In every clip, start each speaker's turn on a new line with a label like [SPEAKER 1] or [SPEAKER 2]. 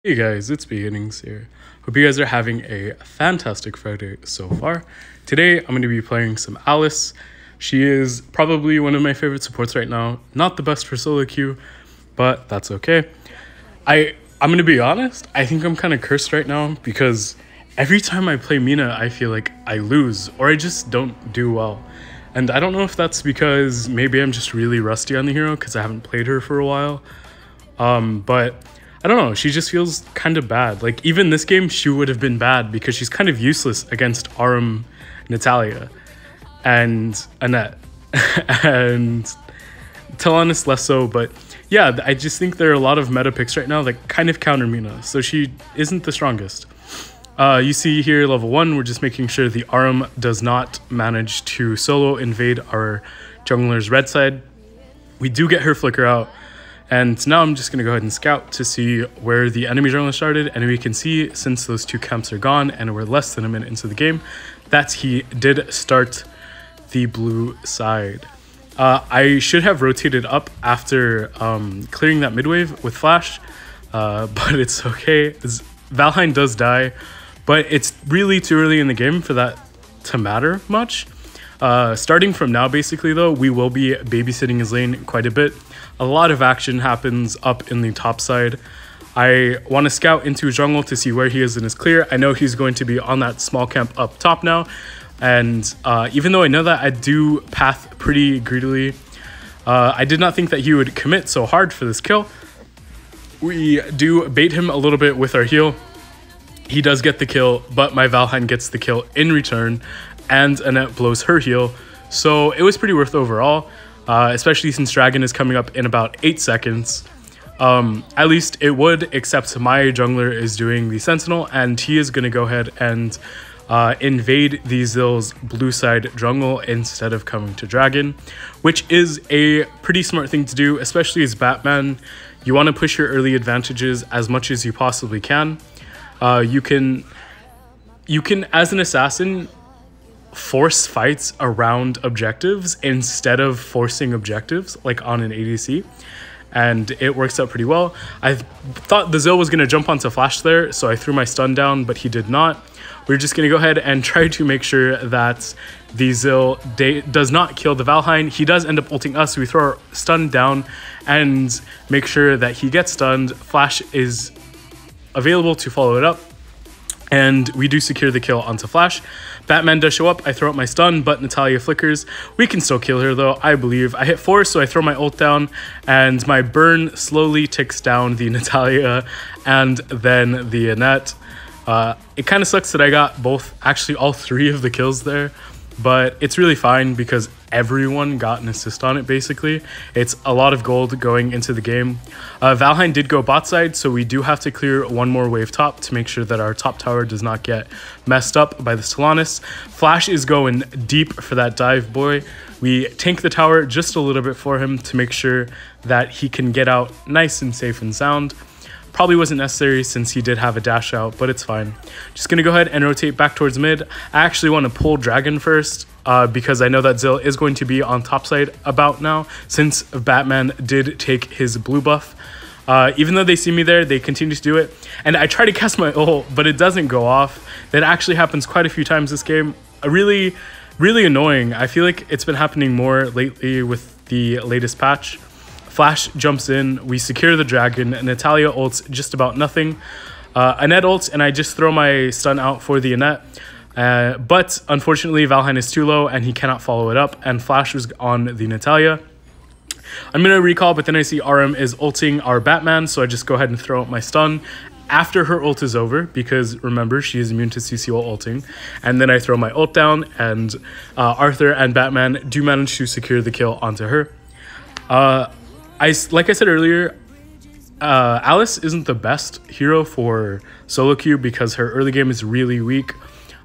[SPEAKER 1] Hey guys, it's Beginnings here. Hope you guys are having a fantastic Friday so far. Today, I'm going to be playing some Alice. She is probably one of my favorite supports right now. Not the best for solo queue, but that's okay. I'm going to be honest, I think I'm kind of cursed right now because every time I play Mina, I feel like I lose or I just don't do well. And I don't know if that's because maybe I'm just really rusty on the hero because I haven't played her for a while. But I don't know, she just feels kind of bad. Like, even this game, she would have been bad because she's kind of useless against Natalia and Annette. And Talanis less so, but yeah, I just think there are a lot of meta picks right now that kind of counter Mina, so she isn't the strongest. You see here, level 1, we're just making sure the Arum does not manage to solo invade our jungler's red side. We do get her flicker out. And now I'm just going to go ahead and scout to see where the enemy jungler started. And we can see, since those two camps are gone and we're less than a minute into the game, that he did start the blue side. I should have rotated up after clearing that mid-wave with Flash, but it's okay. Valheim does die, but it's really too early in the game for that to matter much. Starting from now, basically, though, we will be babysitting his lane quite a bit. A lot of action happens up in the top side. I want to scout into jungle to see where he is in his clear. I know he's going to be on that small camp up top now. And even though I know that, I do path pretty greedily. I did not think that he would commit so hard for this kill. We do bait him a little bit with our heal. He does get the kill, but my Valheim gets the kill in return. And Annette blows her heal. So it was pretty worth overall. Especially since Dragon is coming up in about 8 seconds. At least it would, except my jungler is doing the Sentinel, and he is going to go ahead and invade the Zill's blue side jungle instead of coming to Dragon, which is a pretty smart thing to do, especially as Batman. You want to push your early advantages as much as you possibly can. You can, as an assassin, force fights around objectives instead of forcing objectives like on an ADC, and it works out pretty well. I thought the Zill was going to jump onto Flash there, so I threw my stun down, but he did not. We're just going to go ahead and try to make sure that the Zill does not kill the Valheim. He does end up ulting us, so we throw our stun down and make sure that he gets stunned. Flash is available to follow it up, and we do secure the kill onto Flash. Batman does show up, I throw out my stun, but Natalia flickers. We can still kill her though, I believe. I hit 4, so I throw my ult down, and my burn slowly ticks down the Natalia and then the Annette. It kind of sucks that I got actually all 3 of the kills there, but it's really fine because everyone got an assist on it, basically. It's a lot of gold going into the game. Valheim did go bot side, so we do have to clear one more wave top to make sure that our top tower does not get messed up by the Talanis. Flash is going deep for that dive boy. We tank the tower just a little bit for him to make sure that he can get out nice and safe and sound. Probably wasn't necessary since he did have a dash out, but it's fine. Just going to go ahead and rotate back towards mid. I actually want to pull Dragon first because I know that Zill is going to be on top side about now since Batman did take his blue buff. Even though they see me there, they continue to do it. And I try to cast my ult, but it doesn't go off. That actually happens quite a few times this game. Really, really annoying. I feel like it's been happening more lately with the latest patch. Flash jumps in, we secure the Dragon, Natalia ults just about nothing. Annette ults, and I just throw my stun out for the Annette. But unfortunately, Valheim is too low, and he cannot follow it up, and Flash was on the Natalia. I'm going to recall, but then I see Arum is ulting our Batman, so I just go ahead and throw out my stun after her ult is over, because remember, she is immune to CC while ulting. And then I throw my ult down, and Arthur and Batman do manage to secure the kill onto her. Like I said earlier, Alice isn't the best hero for solo queue because her early game is really weak.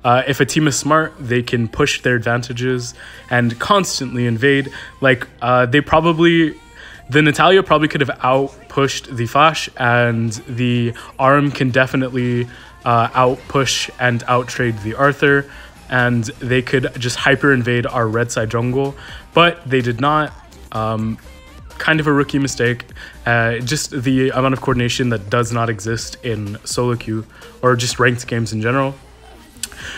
[SPEAKER 1] If a team is smart, they can push their advantages and constantly invade. Like, the Natalia probably could have out-pushed the Flash, and the Arum can definitely out-push and out-trade the Arthur, and they could just hyper-invade our red side jungle, but they did not. kind of a rookie mistake. Just the amount of coordination that does not exist in solo queue or just ranked games in general.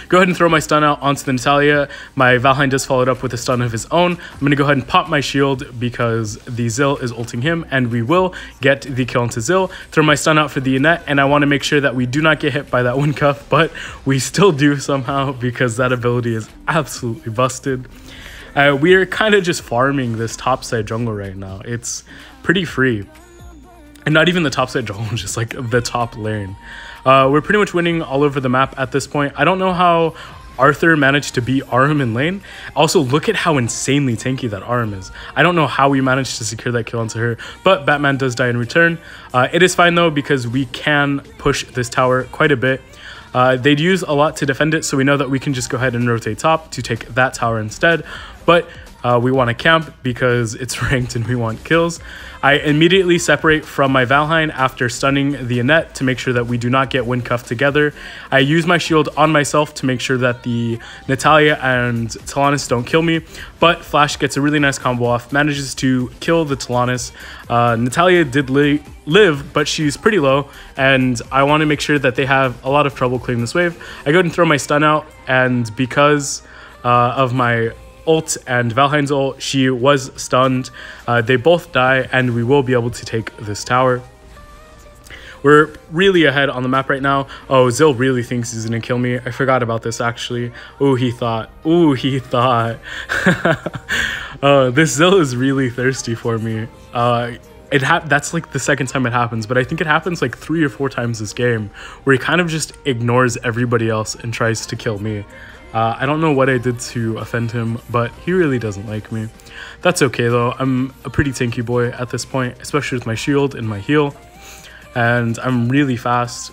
[SPEAKER 1] Go ahead and throw my stun out onto the Natalia. My Valheim does follow it up with a stun of his own. I'm going to go ahead and pop my shield because the Zill is ulting him, and we will get the kill into Zill. Throw my stun out for the Annette, and I want to make sure that we do not get hit by that wind cuff, but we still do somehow because that ability is absolutely busted. We are kind of just farming this topside jungle right now. It's pretty free. And not even the topside jungle, just like the top lane. We're pretty much winning all over the map at this point. I don't know how Arthur managed to beat Arum in lane. Also, look at how insanely tanky that Arum is. I don't know how we managed to secure that kill onto her, but Batman does die in return. It is fine though, because we can push this tower quite a bit. They'd use a lot to defend it, so we know that we can just go ahead and rotate top to take that tower instead. But we want to camp because it's ranked and we want kills. I immediately separate from my Valheim after stunning the Annette to make sure that we do not get wind cuffed together. I use my shield on myself to make sure that the Natalia and Talanis don't kill me, but Flash gets a really nice combo off, manages to kill the Talanis. Natalia did live, but she's pretty low, and I want to make sure that they have a lot of trouble clearing this wave. I go ahead and throw my stun out, and because of my ult and Valheim's ult, she was stunned. They both die, and we will be able to take this tower. We're really ahead on the map right now. Oh, Zill really thinks he's gonna kill me. I forgot about this actually. Ooh, he thought. Ooh, he thought. This Zill is really thirsty for me. That's like the second time it happens, but I think it happens like 3 or 4 times this game where he kind of just ignores everybody else and tries to kill me. I don't know what I did to offend him, but he really doesn't like me. That's okay though. I'm a pretty tanky boy at this point, especially with my shield and my heal, and I'm really fast.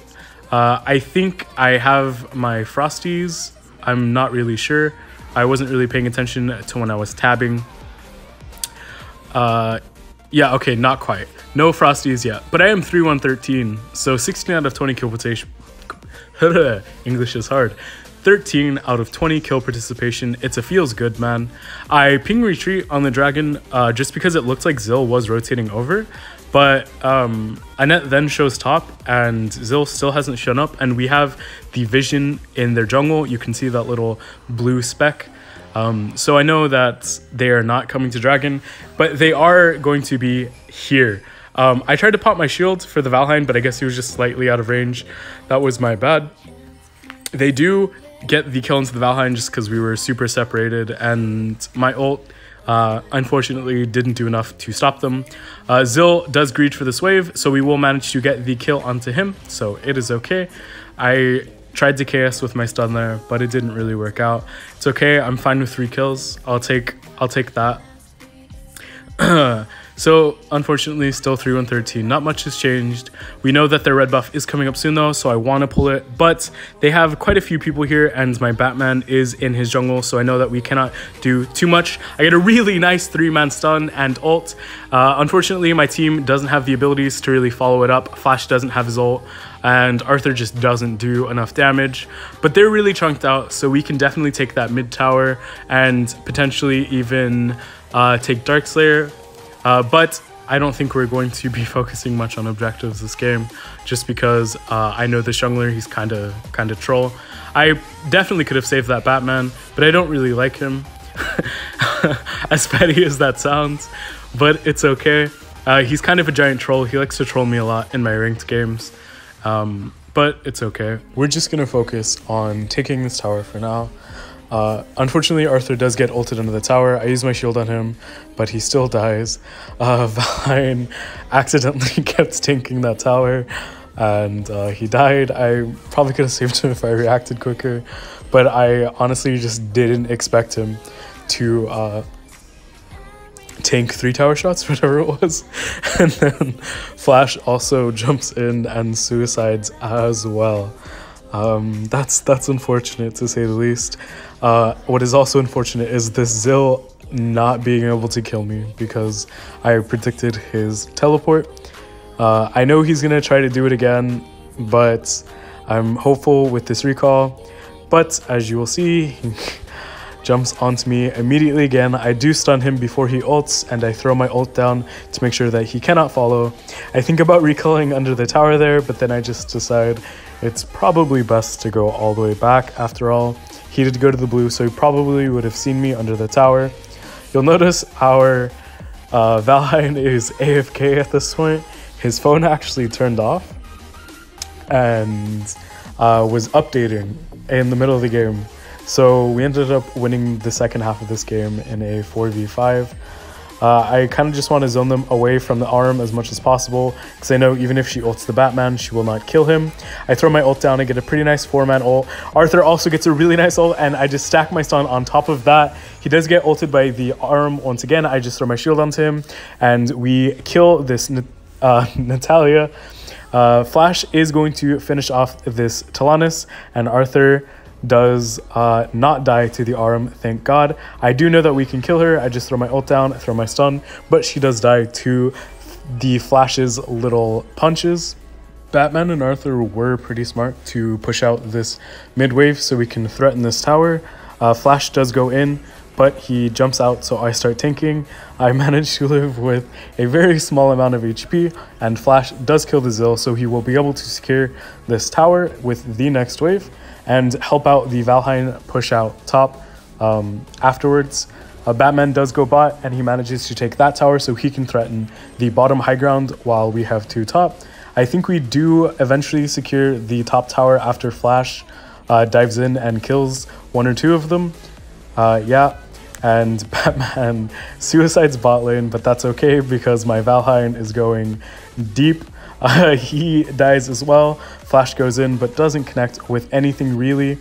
[SPEAKER 1] I think I have my Frosties. I'm not really sure. I wasn't really paying attention to when I was tabbing. Yeah, okay, not quite. No Frosties yet, but I am 3-1-13, so 16 out of 20 kill participation. English is hard. 13 out of 20 kill participation. It's a feels good, man. I ping retreat on the dragon just because it looked like Zill was rotating over, but Annette then shows top and Zill still hasn't shown up, and we have the vision in their jungle. You can see that little blue speck. So I know that they are not coming to dragon, but they are going to be here. I tried to pop my shield for the Valheim, but I guess he was just slightly out of range. That was my bad. They do get the kill into the Valheim just because we were super separated, and my ult unfortunately didn't do enough to stop them. Zill does greed for this wave, so we will manage to get the kill onto him, so it is okay. I tried to KS with my stun there, but it didn't really work out. It's okay, I'm fine with 3 kills. I'll take that. So unfortunately, still 3-1-13. Not much has changed. We know that their red buff is coming up soon though, so I want to pull it, but they have quite a few people here, and my Batman is in his jungle, so I know that we cannot do too much. I get a really nice 3-man stun and ult. Unfortunately, my team doesn't have the abilities to really follow it up. Flash doesn't have his ult, and Arthur just doesn't do enough damage, but they're really chunked out, so we can definitely take that mid tower and potentially even take Darkslayer. But I don't think we're going to be focusing much on objectives this game, just because I know the jungler, he's kind of troll. I definitely could have saved that Batman, but I don't really like him, as petty as that sounds, but it's okay. He's kind of a giant troll. He likes to troll me a lot in my ranked games, but it's okay. We're just gonna focus on taking this tower for now. Unfortunately, Arthur does get ulted under the tower. I use my shield on him, but he still dies. Valheim accidentally kept tanking that tower, and he died. I probably could have saved him if I reacted quicker, but I honestly just didn't expect him to tank 3 tower shots, whatever it was. And then Flash also jumps in and suicides as well. That's unfortunate, to say the least. What is also unfortunate is this Zill not being able to kill me because I predicted his teleport. I know he's gonna try to do it again, but I'm hopeful with this recall. But as you will see, jumps onto me immediately again. I do stun him before he ults, and I throw my ult down to make sure that he cannot follow. I think about recalling under the tower there, but then I just decide it's probably best to go all the way back. After all, he did go to the blue, so he probably would have seen me under the tower. You'll notice our Valheim is AFK at this point. His phone actually turned off and was updating in the middle of the game. So we ended up winning the second half of this game in a 4v5. I kind of just want to zone them away from the arm as much as possible, because I know even if she ults the Batman, she will not kill him. I throw my ult down and get a pretty nice 4-man ult. Arthur also gets a really nice ult, and I just stack my stun on top of that. He does get ulted by the arm once again. I just throw my shield onto him, and we kill this Natalia. Flash is going to finish off this Talanis, and Arthur does not die to the arm, thank God. I do know that we can kill her. I just throw my ult down, throw my stun, but she does die to the Flash's little punches. Batman and Arthur were pretty smart to push out this mid wave so we can threaten this tower. Flash does go in, but he jumps out, so I start tanking. I manage to live with a very small amount of HP, and Flash does kill the Zill, so he will be able to secure this tower with the next wave and help out the Valheim push out top afterwards. Batman does go bot, and he manages to take that tower so he can threaten the bottom high ground while we have 2 top. I think we do eventually secure the top tower after Flash dives in and kills 1 or 2 of them. Yeah, and Batman suicides bot lane, but that's okay because my Valheim is going deep. He dies as well. Flash goes in but doesn't connect with anything really.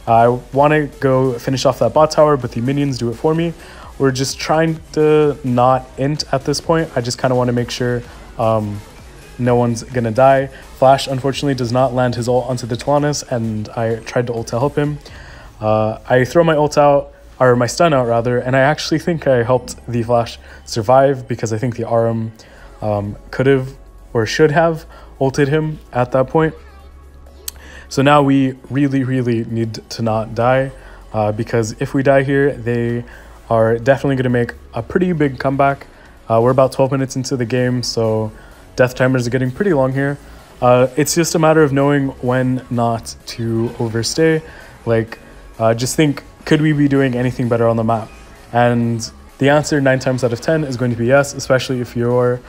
[SPEAKER 1] I want to go finish off that bot tower, but the minions do it for me. We're just trying to not int at this point. I just kind of want to make sure no one's gonna die. Flash unfortunately does not land his ult onto the Talanis, and I tried to ult to help him. I throw my ult out, or my stun out rather, and I actually think I helped the Flash survive because I think the Aram could have or should have ulted him at that point. So now we really need to not die, because if we die here, they are definitely going to make a pretty big comeback. We're about 12 minutes into the game, so death timers are getting pretty long here. It's just a matter of knowing when not to overstay. Like, just think, could we be doing anything better on the map? And the answer 9 times out of 10 is going to be yes, especially if your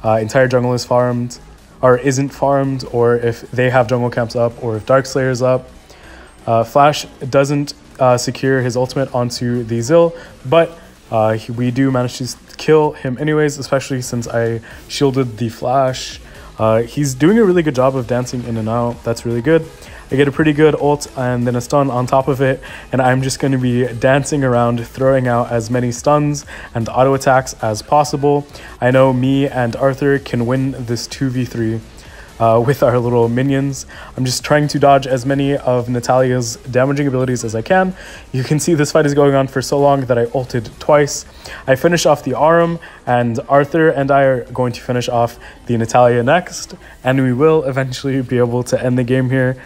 [SPEAKER 1] entire jungle is farmed or isn't farmed, or if they have jungle camps up, or if Darkslayer's up. Flash doesn't secure his ultimate onto the Zill, but we do manage to kill him anyways, especially since I shielded the Flash. He's doing a really good job of dancing in and out. That's really good. I get a pretty good ult and then a stun on top of it, and I'm just going to be dancing around, throwing out as many stuns and auto attacks as possible. I know me and Arthur can win this 2v3 with our little minions. I'm just trying to dodge as many of Natalia's damaging abilities as I can. You can see this fight is going on for so long that I ulted twice. I finish off the Aram, and Arthur and I are going to finish off the Natalia next, and we will eventually be able to end the game here.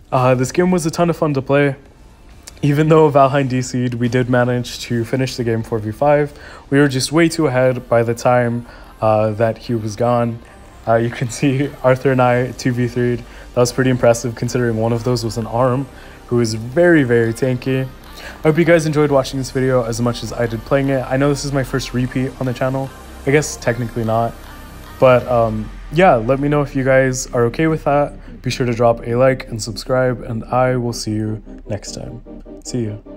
[SPEAKER 1] This game was a ton of fun to play. Even though Valheim DC'd, we did manage to finish the game 4v5. We were just way too ahead by the time that he was gone. You can see Arthur and I 2v3'd. That was pretty impressive considering one of those was an Aram, who is very tanky. I hope you guys enjoyed watching this video as much as I did playing it. I know this is my first repeat on the channel. I guess technically not. But yeah, let me know if you guys are okay with that. Be sure to drop a like and subscribe, and I will see you next time. See you.